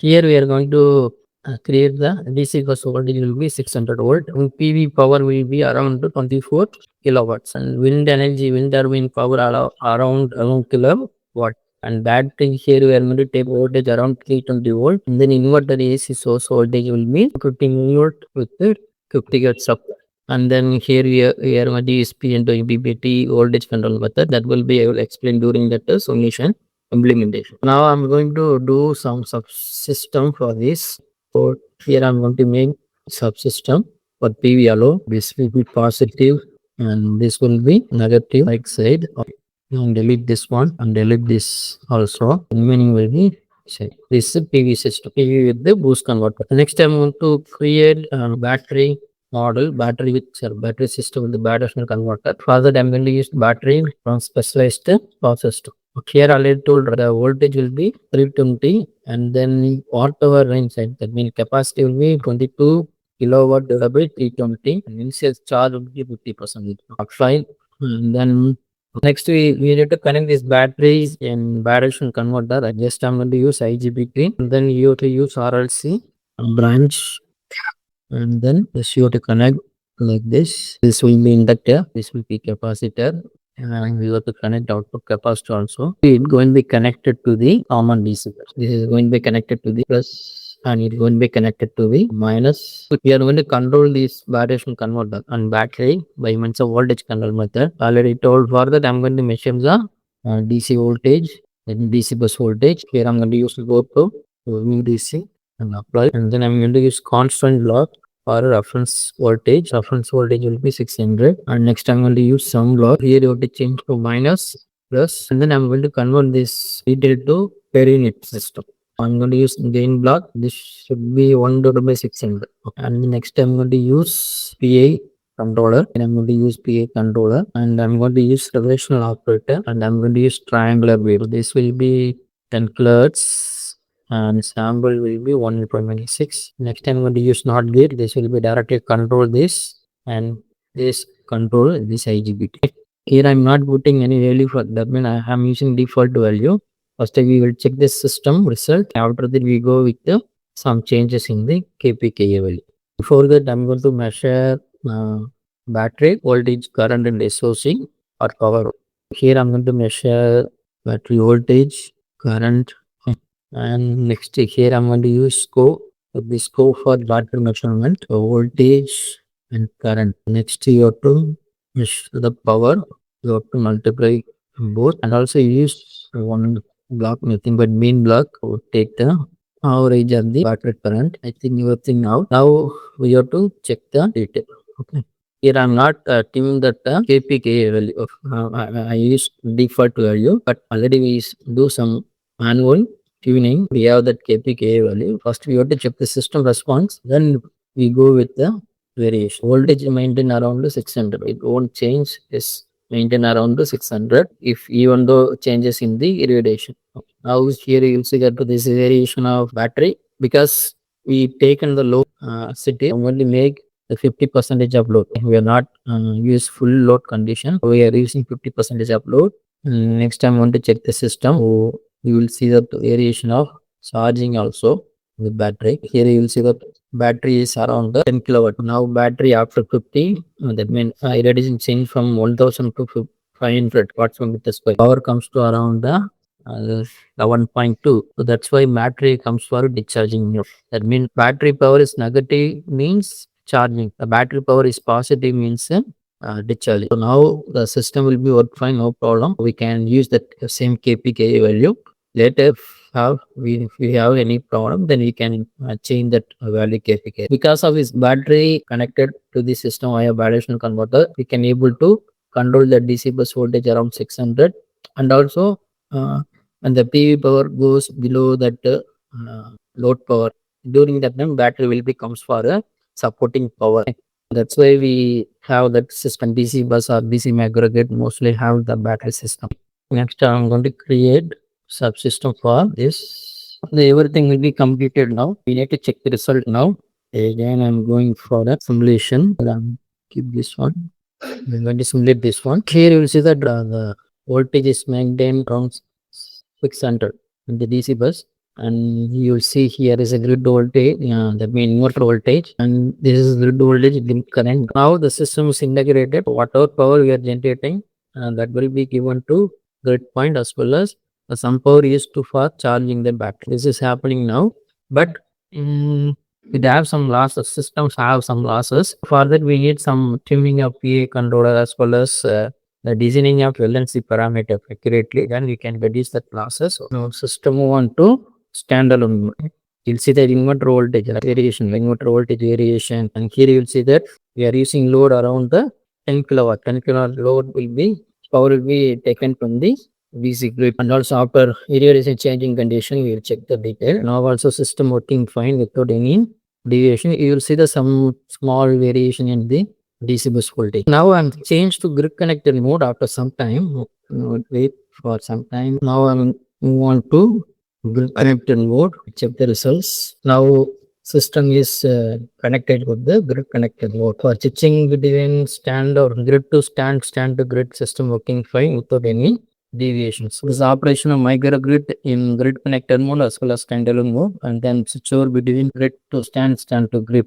Here we are going to create the DC bus voltage will be 600 volt. And PV power will be around 24 kilowatts. And wind energy, wind turbine power around 1 kilowatt. And battery here we are going to take voltage around 320 volt. And then inverter AC source voltage will be 15 volt with the 50 hertz supply. And then here we are going to use P into IGBT voltage control method. That will be I will explain during that solution implementation. Now I'm going to do some subsystem for this. So here I'm going to make subsystem for PV alone. This will be positive and this will be negative like side. And delete this one and delete this also. Remaining will be say this is PV system. PV with the boost converter. Next I'm going to create a battery model, battery with battery system with the bidirectional converter. For that I'm going to use battery from specialized power system. Here already told the voltage will be 320 and then whatever range side, that means capacity will be 22 kilowatt divided by 320 and initial charge will be 50%. Fine. And then next we need to connect these batteries in bidirectional converter. I just I'm going to use IGBT and then you have to use RLC branch and then this you have to connect like this. This will be inductor, this will be capacitor and we have to connect output capacitor also. It going to be connected to the common DC bus. This is going to be connected to the plus and it is going to be connected to the minus. We are going to control this bidirectional converter and battery by means of voltage control method. Already told for that I'm going to measure the DC voltage and DC bus voltage. Here I'm going to use GoPro DC and apply and then I'm going to use constant log for reference voltage. Reference voltage will be 600 and next I'm going to use sum log. Here you have to change to minus plus and then I'm going to convert this detail to per unit system. I'm going to use gain block. This should be 1 divided by 600. And next I'm going to use PA controller and I'm going to use PA controller and I'm going to use relational operator and I'm going to use triangular wave. This will be 10 kilohertz and sample will be 1.26. Next time I'm going to use NOT gate. This will be directly control this and this control this IGBT. Here I'm not putting any value for that, means I am using default value. First we will check this system result. After that we go with some changes in the KPKA value. Before that I'm going to measure battery voltage, current and SOC or power. Here I'm going to measure battery voltage, current and next here I'm going to use scope. The scope for battery measurement, voltage and current. Next you have to measure the power. You have to multiply both and also use one block, nothing but mean block. Take the average of the battery current. I think you have thing out. Now we have to check the detail. Okay. Here I'm not tuning that KPKA value of I use default value, but already we do some manual tuning. We have that KPKA value. First we have to check the system response, then we go with the variation. Voltage maintain around 600. It won't change. Is maintain around 600 if even though changes in the irradiation. Now here you will see that this is variation of battery because we taken the load city. I'm going to make the 50% of load. We are not use full load condition. We are using 50% of load. Next time I want to check the system. So you will see the variation of charging also with battery. Here you will see that battery is around 10 kilowatt. Now battery after 50, that means irradiation change from 1000 to 500 watts per meter square. Power comes to around 1.2. So that's why battery comes for discharging. That means battery power is negative means charging. The battery power is positive means discharging. So now the system will be work fine, no problem. We can use that same KPKA value. Later if we have any problem, then we can change that value KPKA. Because of this battery connected to the system via bidirectional converter, we can able to control the DC bus voltage around 600 and also when the PV power goes below that load power, during that time battery will becomes for a supporting power. That's why we have that system. DC bus or DC microgrid mostly have the battery system. Next I'm going to create subsystem for this. Everything will be completed now. We need to check the result now. Again I'm going for the simulation. Keep this one. We're going to simulate this one. Here you will see that the voltage is maintained around 600 in the DC bus and you will see here is a grid voltage, that means inverter voltage, and this is grid voltage linked current. Now the system is integrated. Whatever power we are generating, that will be given to grid point, as well as some power used to for charging the battery. This is happening now, but it have some losses. Systems have some losses. For that, we need some tuning of PA controller, as well as the designing of LNC parameter accurately. Then we can reduce that losses. Now system move on to standalone mode. You'll see that inverter voltage variation, and here you will see that we are using load around the 10 kilowatt. 10 kilowatt load will be power will be taken from the DC grid, and also after irradiation changing condition, we will check the detail. Now also system working fine without any deviation. You will see the some small variation in the DC bus voltage. Now I'm changed to grid connected mode after some time. Wait for some time. Now I'm move on to grid connected mode. Check the results. Now system is connected with the grid connected mode. For switching between stand or grid to stand to grid, system working fine without any deviations. This operation of microgrid in grid connected mode as well as standalone mode, and then switch over between grid to stand to grid.